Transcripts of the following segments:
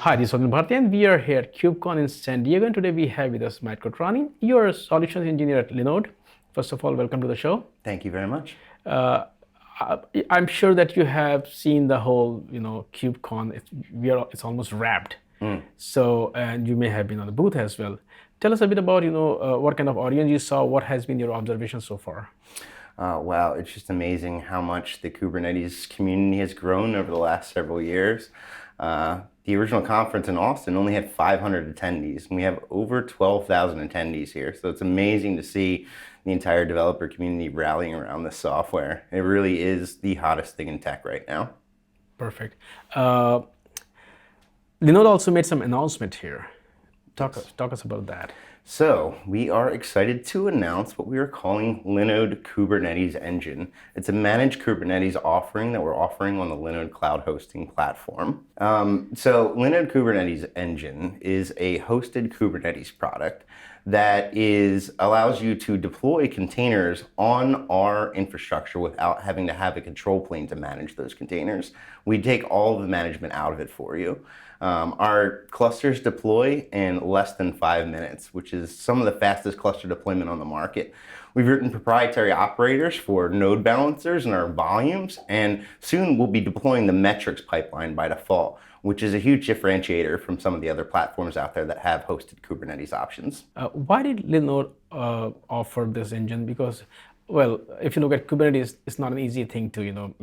Hi, this is Swapnil Bharti, and we are here at KubeCon in San Diego. And today we have with us Matt Kotrani. You're a solutions engineer at Linode. First of all, welcome to the show. Thank you very much. I'm sure that you have seen the whole, KubeCon. It's almost wrapped. So, and you may have been on the booth as well. Tell us a bit about, what kind of audience you saw. What has been your observation so far? Wow, it's just amazing how much the Kubernetes community has grown over the last several years. The original conference in Austin only had 500 attendees, and we have over 12,000 attendees here. So it's amazing to see the entire developer community rallying around this software. It really is the hottest thing in tech right now. Perfect. Linode also made some announcement here. Talk us about that. So we are excited to announce what we are calling Linode Kubernetes Engine. It's a managed Kubernetes offering that we're offering on the Linode cloud hosting platform. So Linode Kubernetes Engine is a hosted Kubernetes product that allows you to deploy containers on our infrastructure without having to have a control plane to manage those containers. We take all of the management out of it for you. Our clusters deploy in less than 5 minutes, which is some of the fastest cluster deployment on the market. We've written proprietary operators for node balancers and our volumes, and soon we'll be deploying the metrics pipeline by default, which is a huge differentiator from some of the other platforms out there that have hosted Kubernetes options. Why did Linode offer this engine? Because, well, if you look at Kubernetes, it's not an easy thing to,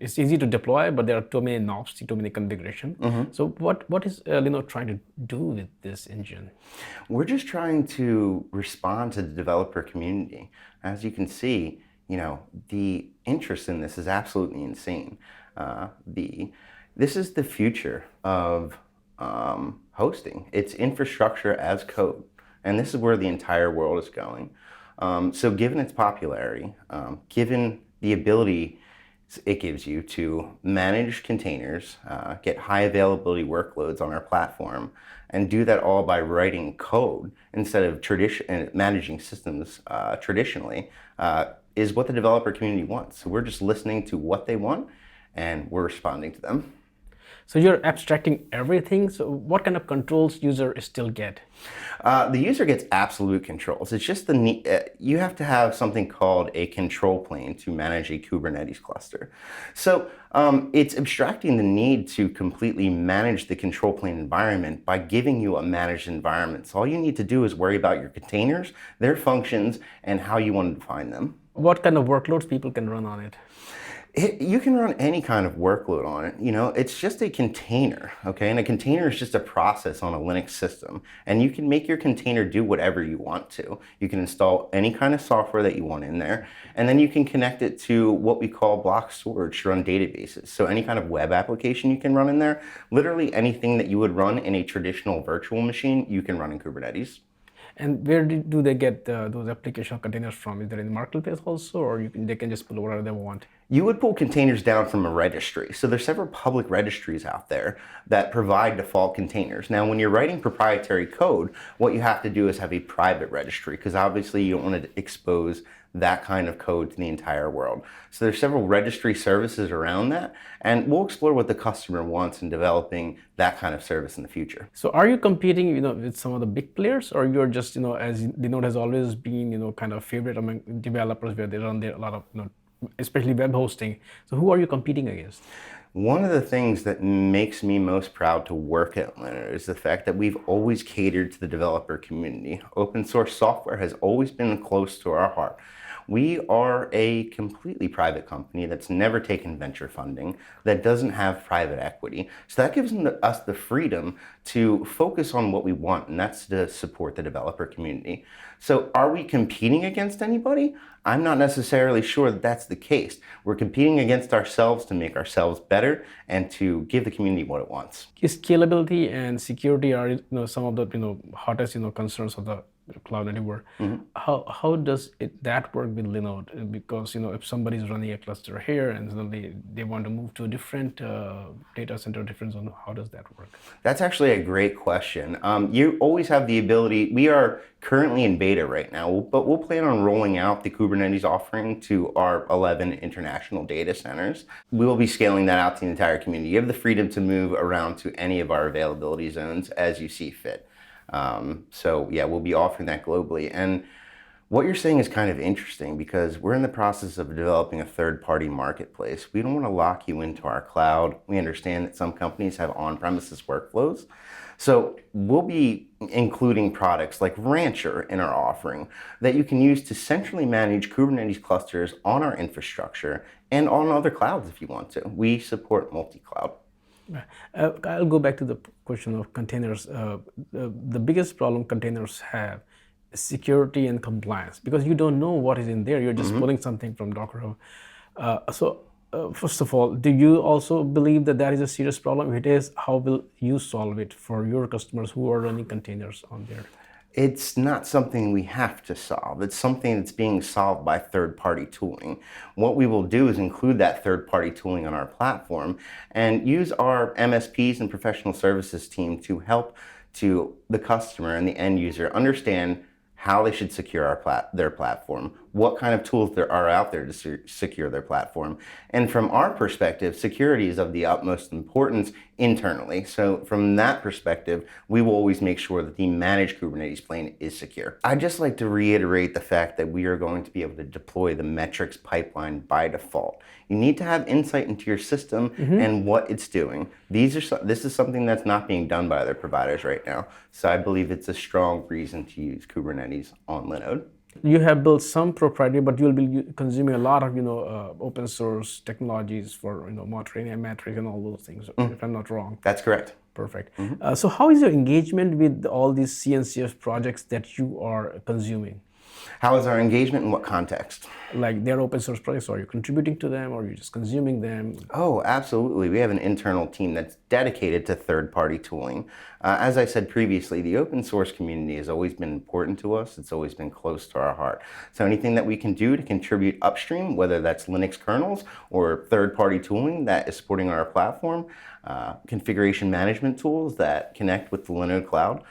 it's easy to deploy, but there are too many knobs, too many configuration. So what is Linode trying to do with this engine? We're just trying to respond to the developer community. As you can see, the interest in this is absolutely insane. This is the future of hosting. It's infrastructure as code, and this is where the entire world is going. So given its popularity, given the ability it gives you to manage containers, get high availability workloads on our platform, and do that all by writing code instead of managing systems traditionally, is what the developer community wants. So we're just listening to what they want, and we're responding to them. So you're abstracting everything. So what kind of controls user still get? The user gets absolute controls. It's just you have to have something called a control plane to manage a Kubernetes cluster. So it's abstracting the need to completely manage the control plane environment by giving you a managed environment. So all you need to do is worry about your containers, their functions, and how you want to define them. What kind of workloads people can run on it? You can run any kind of workload on it. It's just a container, okay? And a container is just a process on a Linux system. And you can make your container do whatever you want to. You can install any kind of software that you want in there. And then you can connect it to what we call block storage to run databases. So any kind of web application you can run in there. Literally anything that you would run in a traditional virtual machine, you can run in Kubernetes. And where do they get those application containers from? Is there in the marketplace also, or they can just pull whatever they want? You would pull containers down from a registry. So there's several public registries out there that provide default containers. Now, when you're writing proprietary code, what you have to do is have a private registry, because obviously you don't want to expose that kind of code to the entire world. So there's several registry services around that, and we'll explore what the customer wants in developing that kind of service in the future. So are you competing, with some of the big players, or you're just, as Linode has always been, kind of favorite among developers where they run there a lot of, especially web hosting. So who are you competing against? One of the things that makes me most proud to work at Linode is the fact that we've always catered to the developer community. Open source software has always been close to our heart. We are a completely private company that's never taken venture funding, that doesn't have private equity. So that gives us the freedom to focus on what we want, and that's to support the developer community. So are we competing against anybody? I'm not necessarily sure that that's the case. We're competing against ourselves to make ourselves better and to give the community what it wants. Scalability and security are some of the hottest concerns of the cloud anywhere. How does that work with Linode? Because if somebody is running a cluster here and suddenly they want to move to a different data center, different zone, how does that work? That's actually a great question. You always have the ability. We are currently in beta right now, but we'll plan on rolling out the Kubernetes offering to our 11 international data centers. We will be scaling that out to the entire community. You have the freedom to move around to any of our availability zones as you see fit. So yeah, we'll be offering that globally. And what you're saying is kind of interesting because we're in the process of developing a third-party marketplace. We don't want to lock you into our cloud. We understand that some companies have on-premises workflows. So we'll be including products like Rancher in our offering that you can use to centrally manage Kubernetes clusters on our infrastructure and on other clouds if you want to. We support multi-cloud. I'll go back to the question of containers. The biggest problem containers have is security and compliance because you don't know what is in there. You're just pulling something from Docker Hub. First of all, do you also believe that is a serious problem? If it is, how will you solve it for your customers who are running containers on there? It's not something we have to solve. It's something that's being solved by third-party tooling. What we will do is include that third-party tooling on our platform and use our MSPs and professional services team to help to the customer and the end user understand how they should secure their platform, what kind of tools there are out there to secure their platform. And from our perspective, security is of the utmost importance internally. So from that perspective, we will always make sure that the managed Kubernetes plane is secure. I'd just like to reiterate the fact that we are going to be able to deploy the metrics pipeline by default. You need to have insight into your system and what it's doing. This is something that's not being done by other providers right now. So I believe it's a strong reason to use Kubernetes on Linode. You have built some proprietary, but you'll be consuming a lot of open source technologies for monitoring and metrics and all those things. If I'm not wrong. That's correct. Perfect. So how is your engagement with all these CNCF projects that you are consuming? How is our engagement in what context? Like they're open source projects, are you contributing to them or are you just consuming them? Oh, absolutely. We have an internal team that's dedicated to third-party tooling. As I said previously, the open source community has always been important to us. It's always been close to our heart. So anything that we can do to contribute upstream, whether that's Linux kernels or third-party tooling that is supporting our platform, configuration management tools that connect with the Linode cloud,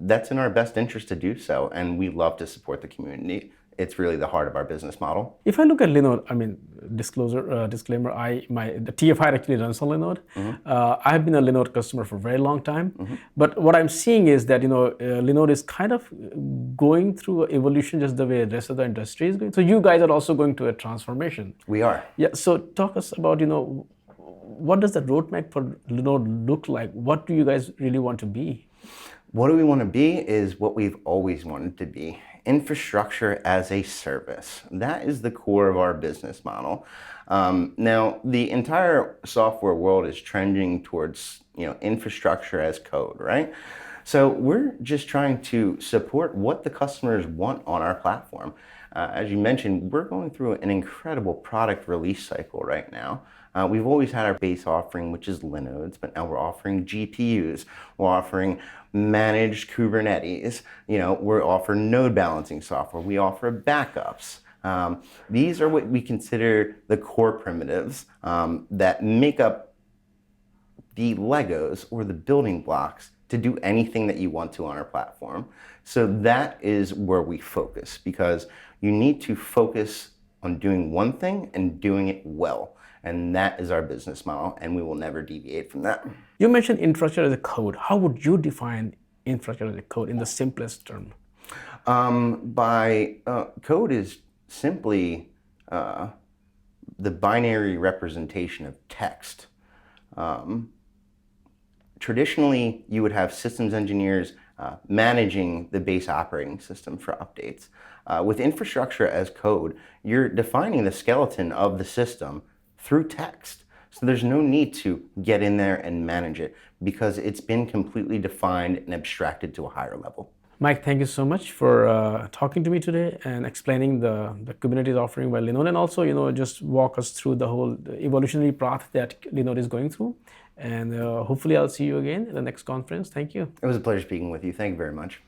that's in our best interest to do so, and we love to support the community. It's really the heart of our business model. If I look at Linode, I mean, disclaimer, the TFI actually runs on Linode. I've been a Linode customer for a very long time, but what I'm seeing is that Linode is kind of going through evolution just the way the rest of the industry is going. So you guys are also going to a transformation. We are. Yeah. So talk us about what does the roadmap for Linode look like? What do you guys really want to be? What do we want to be is what we've always wanted to be. Infrastructure as a service. That is the core of our business model. Now, the entire software world is trending towards infrastructure as code, right? So we're just trying to support what the customers want on our platform. As you mentioned, we're going through an incredible product release cycle right now. We've always had our base offering, which is Linodes, but now we're offering GPUs. We're offering managed Kubernetes. We're offering node balancing software. We offer backups. These are what we consider the core primitives that make up the Legos or the building blocks to do anything that you want to on our platform. So that is where we focus because you need to focus on doing one thing and doing it well. And that is our business model, and we will never deviate from that. You mentioned infrastructure as a code. How would you define infrastructure as a code in the simplest term? Code is simply the binary representation of text. Traditionally, you would have systems engineers managing the base operating system for updates. With infrastructure as code, you're defining the skeleton of the system through text. So there's no need to get in there and manage it because it's been completely defined and abstracted to a higher level. Mike, thank you so much for talking to me today and explaining the Kubernetes offering by Linode, and also just walk us through the whole evolutionary path that Linode is going through. And hopefully I'll see you again in the next conference. Thank you. It was a pleasure speaking with you. Thank you very much.